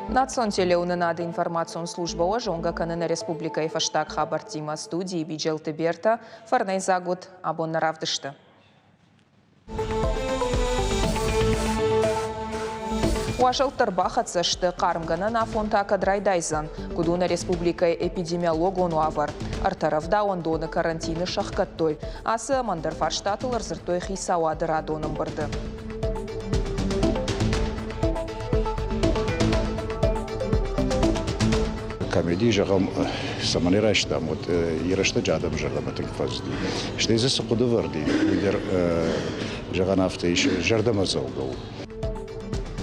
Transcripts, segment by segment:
Национ телеунынады информацион службауа жонга канына республика ефаштаг хабар тима студии биджелты берта фарнай загуд абоннаравдышты. Уашылтырба қатсышты қарымғаны нафонта кадрайдайзан. Кудуна республика эпидемиологону авар. Артаравда ондоны карантины шаққаттой. Асы мандырфарштатылар зыртой хисауады радоным бұрды. Комедии жағам саманера аштам, вот ерашта жадам жағам атың фазды. Штейзі сұқуды варды, өйдер жаған авто еще жардамазал был.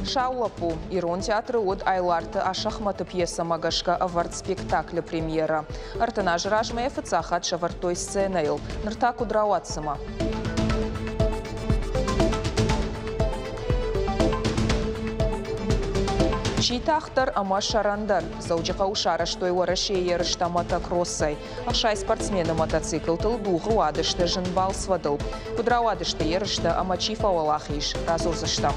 Шаулапу. Ирон театры от айларты ашахматы пьеса магашка авард спектакля премьера. Артына жыражмая фыцахат шавартой сценайл. Нырта кудрауатсыма. Читахтар ама шарандар. Заудиха ушара, что его расшея рышта мотокроссай. Ахшай спортсмены мотоцикл тыл дугу адышты жынбал свадыл. Кудрау адышты ерышты ама чифа валахиш. Разурзышта.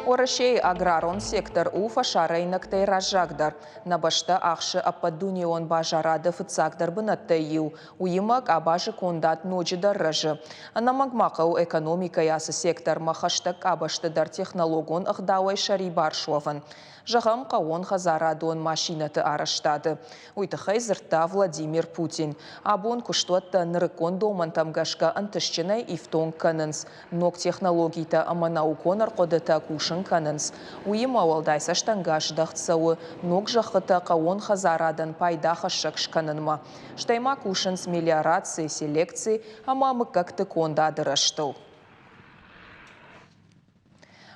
Орашей аграрон сектор уфа шарайнак тайражагдар. На башта ахши ападунион бажарады фыцагдар бынаттайю. Уймак абажы кондат ночидар рыжы. Анамагмакау экономика ясы сектор махаштак абаштыдар технологон агдауай шарибар шуаван. Жағам қауын хазарадон машинаты араштады. Уйтыхай зырта Владимир Путин. Абон куштуатта нырыкон доман тамгашка антышчынай ифтон канынс. Нок технологийта аманаукон арқодыта кушын канынс. Уйым ауалдайса штангаш дақцауы. Нок жақыта қауын хазарадан пайда хашак шканынма. Штайма кушынс мелиорации, селекции, амамы как-то кондадыраштыл.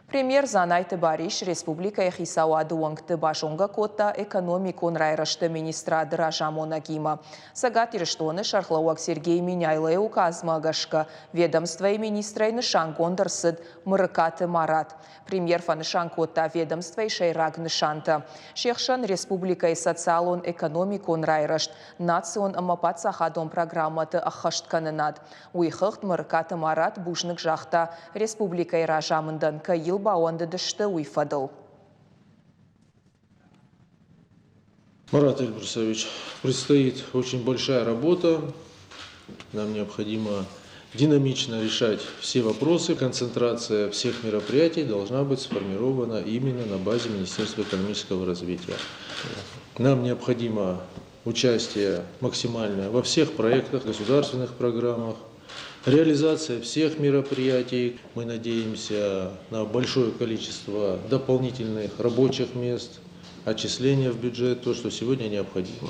Премьер Занайты Бариш республика Ехисауады уаңкты башонга котта экономикон райрашты министра Дражамона Гима. Сагат ирыштоны шархлауак Сергей Миняйлы указма агашка ведомства и министра нышан гондырсыд Мырыкаты Марат. Премьер фанышан котта ведомства и шайраг нышанта. Шехшан республика и социалон экономикон райрашт национ амапат сахадон программаты ахаштканынат. Уйхыхт Мырыкаты Марат бушнык жахта республика и ражамындан каил бауанды дышты уйфадыл. Марат Эльбрусович, предстоит очень большая работа. Нам необходимо динамично решать все вопросы. Концентрация всех мероприятий должна быть сформирована именно на базе Министерства экономического развития. Нам необходимо участие максимальное во всех проектах, государственных программах. Реализация всех мероприятий. Мы надеемся на большое количество дополнительных рабочих мест, отчисления в бюджет, то, что сегодня необходимо.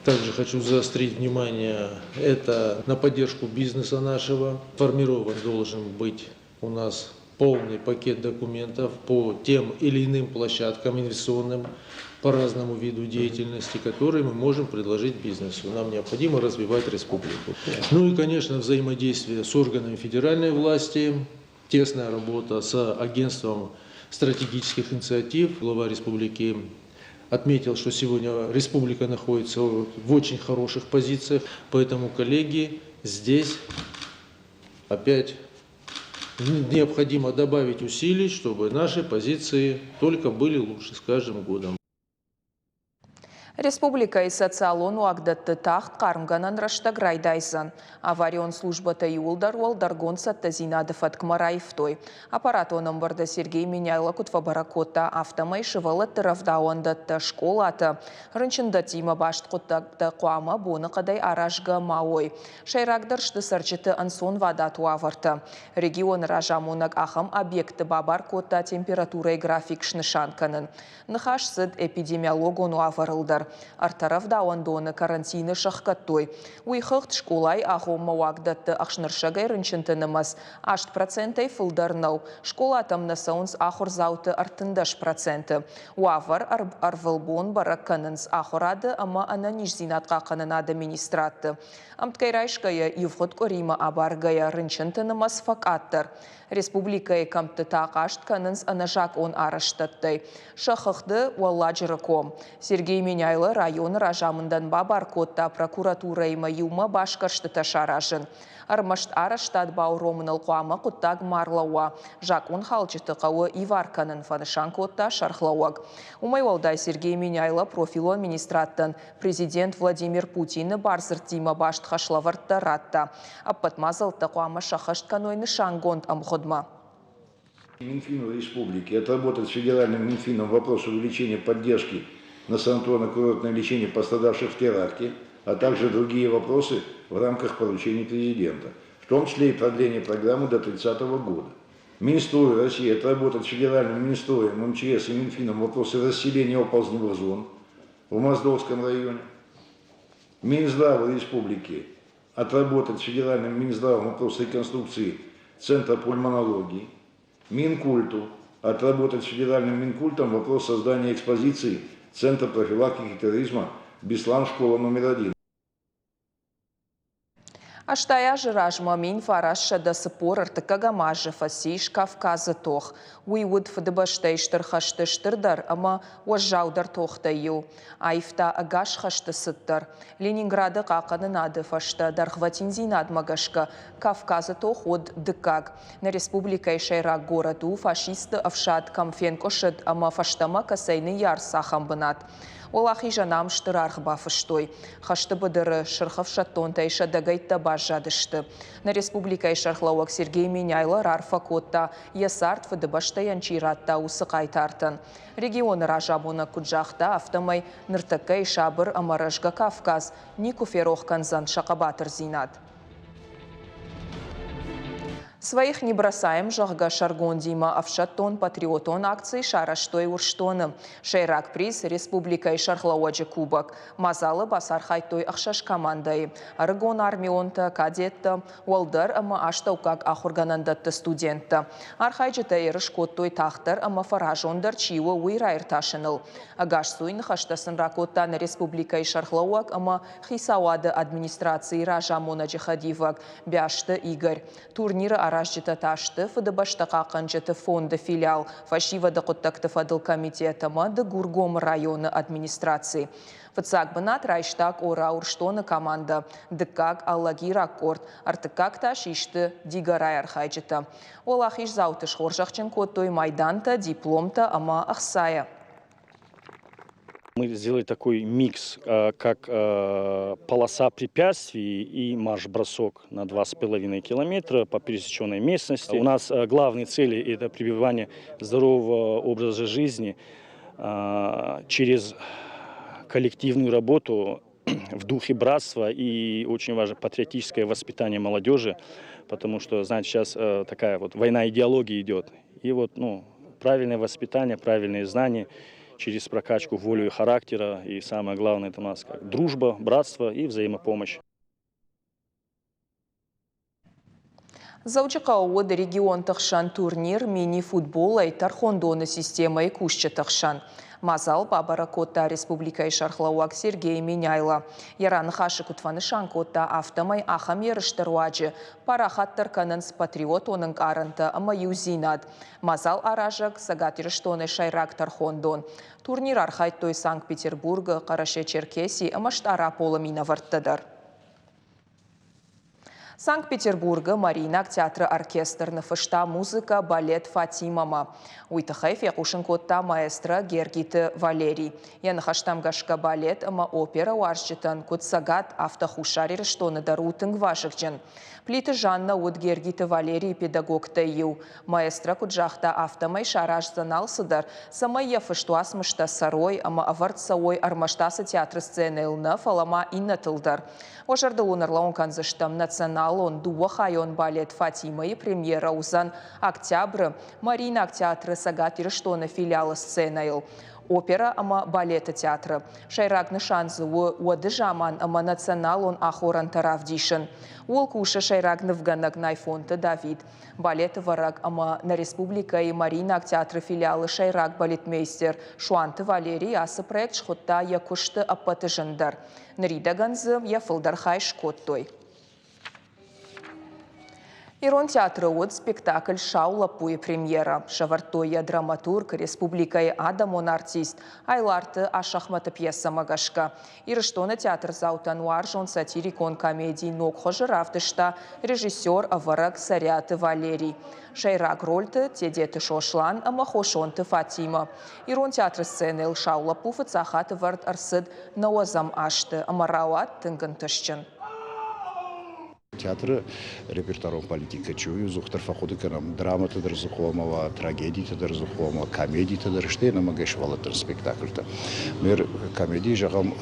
Также хочу заострить внимание, это на поддержку бизнеса нашего. Формирован должен быть у нас полный пакет документов по тем или иным площадкам инвестиционным, по разному виду деятельности, которые мы можем предложить бизнесу. Нам необходимо развивать республику. Ну и, конечно, взаимодействие с органами федеральной власти, тесная работа с агентством стратегических инициатив. Глава республики отметил, что сегодня республика находится в очень хороших позициях, поэтому, коллеги, здесь опять необходимо добавить усилий, чтобы наши позиции только были лучше с каждым годом. Республика и социалон уагдатты тахт қарымғанан раштаг райдайзан. Аварион службата юлдар уалдаргон сатта Зинадов аткмараевтой. Аппарат оным барды Сергей Миняйлы кутфабаракотта автомай шывалы тыравдауандатты школаты. Рынчында тима башт құттакты қуама боны қадай аражға мауой. Шайрагдаршты сарчыты ансон вадату аварты. Регион ражамонак ахам объекты бабар котта температурай график шнышанканын. Нахаш сыд эпидемиологону аварылдар. Артарав дауандоны карантины шахкаттой. Уйхықт школай ағуыма вагдатты ақшныршагай рынчынтынымыз 8% фылдарнау. Школа атамны саунс ахур зауты артындаш проценты. Уавар арвылбон баракканынс ахурады, ама ана нижзинатқа қанын администратты. Амткайрайшкая ювғыт корима абаргая рынчынтынымыз факаттыр. Республикай камтыта қашт канынс анажак он араштаттай. Шахықты уалладжырыком. Сергей Меняйлы район ражамындан бабар котта прокуратурайма юма башкаршты ташаражын. Армашт араштат бауромыныл қуамы құттаг марлауа. Жак он халчыты қауы иварканын фанышан котта шархлауаг. Умайвалдай Сергей Меняйлы профилон министраттын президент Владимир Путин барзыртима башт хашлавартта ратта. Аппатмазылты қуамы шахышт канойны шангонд амхудма. Минфин Республики отработать с федеральным Минфином вопрос увеличения поддержки на санаторно-курортное лечение пострадавших в теракте, а также другие вопросы в рамках поручений президента, в том числе и продление программы до 30 года. Минстрой России отработать с федеральным Минстроем, МЧС и Минфином вопросы расселения оползневых зон в Моздовском районе. Минздрава Республики отработать с федеральным Минздравом вопрос реконструкции Центра пульмонологии. Минкульту отработать с федеральным Минкультом вопрос создания экспозиции Центра профилактики терроризма Беслан, школа номер 1. Аштая жиражма мин фараш шада сыпор артыкага мажы фасиш Кавказы тох. Уйвуд фдыбаштайштыр хаштыштырдар, ама уажжаудар тохтаю. Айфта агаш хаштысыттар. Ленинграды қақаны нады фашта дархватин зинад магашка. Кавказы тох од дыкаг. На республикай шайрак городу фашисты авшат камфен кошыд, ама фаштама касайны яр сахамбынат. Олахи жанам штырарх бафыштой. Хашты быдыры шырхов шаттон тайша дагайтта бажадышты. На республикай шархлауак Сергей Меняйлы рарфа котта ясарт фыдыбашта янчиратта усы қайтартын. Регионы ражабуна куджахта автомай ныртыккай шабыр амарыжга Кавказ, Никуферох канзан шақабатыр зинат. Своих не бросаем, жахга шаргон дима авшаттон патриотон акции шараштой урштоны. Шайрак приз республика и шархлауаджи кубок. Мазалы басар хайтой ахшаш командой. Аргон армионта, кадетта, уалдар ама аштаукак ахурганандатты студентта. Архайджита ерышкоттой тахтар ама фаражондар чиуа уйрайрташыныл. Агашсуин хаштасын ракоттан республика и шархлауак ама хисауады администрации ражамона джихадивак. Бяшты Игорь. Турнира аражжыта ташты фыдыбашта қақынжыты фонды филиал фашивады құттақты фадыл комитетама да Гургом районы администрации. Фыцак бынат райштаг ора урштоны команда дыккак аллаги раккорд артыккак ташишты дигарай архайджыта. Олахиш заутыш хоржақчын коттой майданта дипломта ама ахсая. Мы сделали такой микс, как полоса препятствий и марш-бросок на 2,5 километра по пересеченной местности. У нас главные цели – это прививание здорового образа жизни через коллективную работу в духе братства и очень важно патриотическое воспитание молодежи, потому что, знаете, сейчас такая вот война идеологии идет. И вот, правильное воспитание, правильные знания через прокачку воли и характера. И самое главное, это у нас как дружба, братство и взаимопомощь. Заучықа оды регион тықшан турнир мини-футбол айтар хондоны системай кушчы тықшан. Мазал бабара котта республика и шархлауак Сергей Меняйлы. Яраны хашы кутфаны шанкотта автомай ахам еріштіруаджы. Парахаттар канынс патриот оның арынты ама юзинад. Мазал аражак сагат еріштоны шайрактар хондон. Турнир архайттой Санкт-Петербурга, Қараше-Черкесии амаштара полымина варттыдар. Санкт-Петербурга Маринак театры оркестрны фышта музыка балет Фатимама. Уйтахайф якушын котта маэстро Гергиты Валерий. Яны хаштамгашка балет ама опера уаржытын кот сагат автохушари рыштоны дарутын гвашыкчын. Плиты Жанна от Гергиты Валерий педагог тайю. Маэстро куджахта автомай шараж заналсыдар. Самая фыштуас мышта сарой ама аварт сауой армаштасы театры сцены илна фалама иннатылдар. Ожарды лунарлаун канзыштам националон дуа хайон балет Фатимы и премьера узан октябрь Маринак театры сагат ирыштоны филиалы сценайл. опера ама балета театры. Шайрак нышанзы уады жаман ама национал он ахоран таравдишын. Ол куша шайрак нывганак найфонты Давид. Балет варак ама на республика и Маринак театры филиалы шайрак балетмейстер Шуанты Валерий асы проект шхотта якушты аппаты жындар. Нарида ганзы яфылдар хай шкоттой. Ирон театры от спектакль «Шаула пуи премьера». Шавартоя драматург республикай Адамон артист. Айларты ашахматы пьеса магашка. Ирыштона театр заутануар жон сатирикон комедий ног хожиравтышта режиссер аварак Саряты Валерий. Шайрак рольты тедеты шошлан амахошонты Фатима. Ирон театр сцены «Шаула пуфы цахаты вард арсыд науазам ашты амарауат тынгантышчын. Театры репертуаром политика чую, зухтар фаходы канам драма тадыр зухомова, трагедии тадыр зухомова, комедии тадыр штей на магашвала тадыр спектакльта. Мер комедии жагам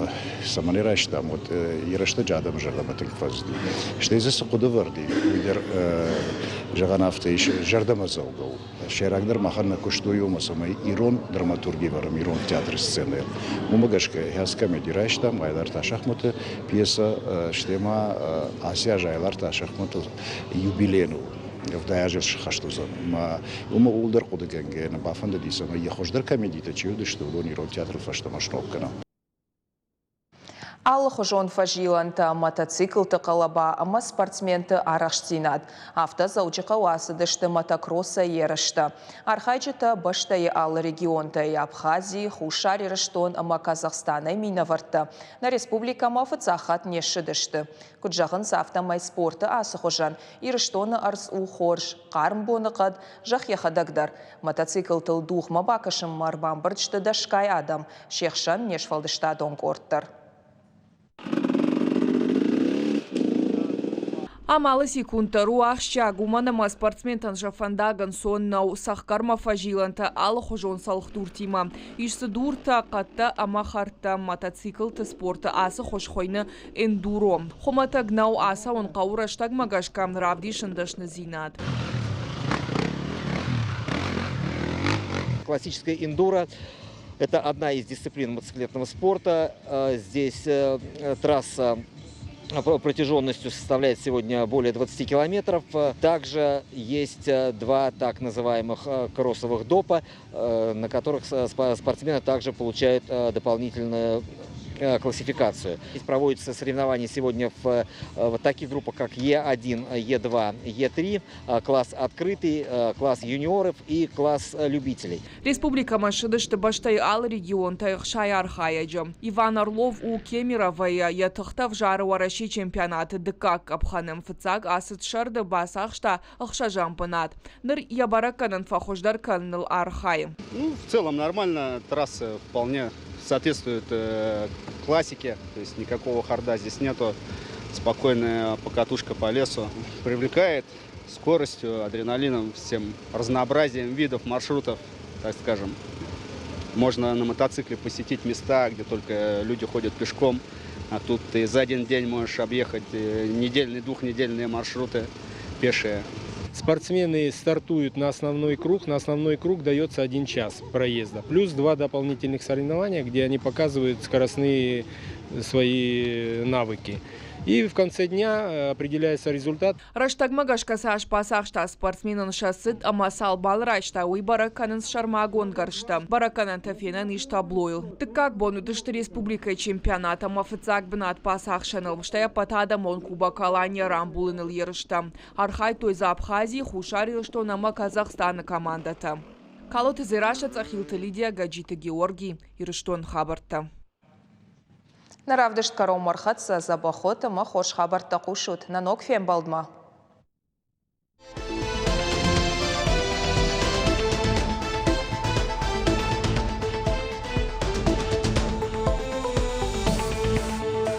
саманираштам вот ирашта жадам жагам атынк фазди. Штей за сукуда варди, видер жаган авто жардама залгал. Шерагдер маханна куштую масамай ирон драматургии варам ирон театр сцены. Мумагашка яс комедии раштам айларта шахматы пьеса штема Асия айларта шахматы юбилейну в даяжер шахаштуза. Ума улдар кудыганге на бафанда дисама я хождар комедии-то чуды что он ирон театр фаштамашноккана. Аллы хожон фажиланта мотоцикл тақалаба ама спортсменты араштинат. Авто заучықа уасыдышты мотокросса ерышты. Архайчыта баштайы аллы регионта и Абхазии, Хушар ерыштон ама Казахстана и Минаварта. На республика мафыцахат нешыдышты. Куджағын сафтамай спорты асы хожан. Ерыштоны арс ухорж, қармбоны қад, жақ яхадагдар. Мотоцикл тылдух мабакашым марбан бірчті дашкай адам. Шехшан нешфалдышта донкорттар. Амалы секунда руахща гуманама спортсментан жафандаган соннау сахкарма фажиланта алы хожон салых дуртима. Ишсы дурта қатта амахарта мотоциклты спорта асы хошхойны эндуро. Хомата гнау аса он қаураштаг магашка равдишындашны зинат. Классическая эндуро – это одна из дисциплин мотоциклетного спорта. Здесь трасса протяженностью составляет сегодня более 20 километров. Также есть два так называемых кроссовых допа, на которых спортсмены также получают дополнительную классификацию. Здесь проводятся соревнования сегодня в таких группах, как Е1, Е2, Е3, класс открытый, класс юниоров и класс любителей. Республика Машидышты баштай ал регион тайхшай архаяджа. Иван Орлов у Кемеровая ятыхта в жары вараши чемпионаты дыкак абханым фыцак асыт шарды басахшта ахшажампанат. Ныр ябараканан фахождар канал архай. В целом нормально, трасса вполне соответствует классике, то есть никакого харда здесь нету, спокойная покатушка по лесу, привлекает скоростью, адреналином, всем разнообразием видов, маршрутов, так скажем. Можно на мотоцикле посетить места, где только люди ходят пешком, а тут ты за один день можешь объехать недельные, двухнедельные маршруты пешие. Спортсмены стартуют на основной круг. На основной круг дается 1 час проезда. Плюс 2 дополнительных соревнования, где они показывают скоростные свои навыки. И в конце дня определяется результат. Раштаг магашка саш пасахшта спортсменын шасыт амасал бал рачта уй бараканын шармагон гаршта. Бараканын тафенен иш таблойл. Тыкак бону дышты республика чемпионата мафыцак бинат пасахшаныл. Штая патада мон кубакалания рамбулыныл ерышта. Архай той за Абхазии хушарил, что нама Казахстана командата. Калоты зираша цахилты Лидия Гаджиты Георгий Ирыштон хабарта. Наравдышт каром мархатса за бахота ма хош хабар тақушут на ног фем балдма.